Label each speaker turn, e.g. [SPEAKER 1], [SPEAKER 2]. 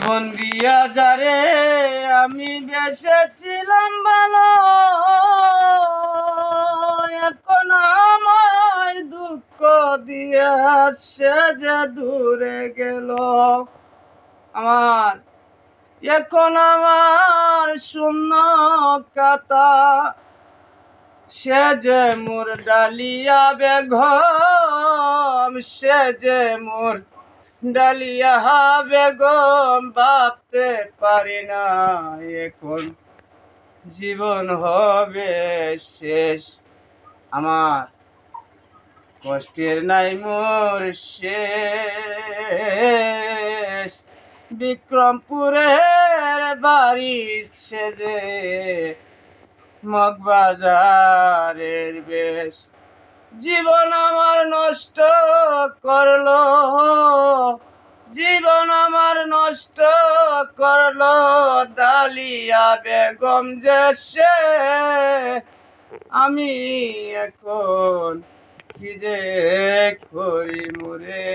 [SPEAKER 1] জীবন দিয়া যারে আমি বেসেছিলাম ভালো, এখন আমায় দুঃখ দিয়া সে যে দূরে গেল। আমার এখন আমার শূন্য কাতা, সে যে মোর ডালিয়া বেগম, সে যে মোর ডালিয়া বেগম, ভাবতে পারি না এখন জীবন হবে শেষ। আমার কষ্টের নাই মোর শেষ, বিক্রমপুরের বাড়ি সেজে মগবাজারের বেশ। জীবন আমার নষ্ট করলো, জীবন আমার নষ্ট করলো ডালিয়া বেগম যে সে। আমি এখন কি যে করি মোরে।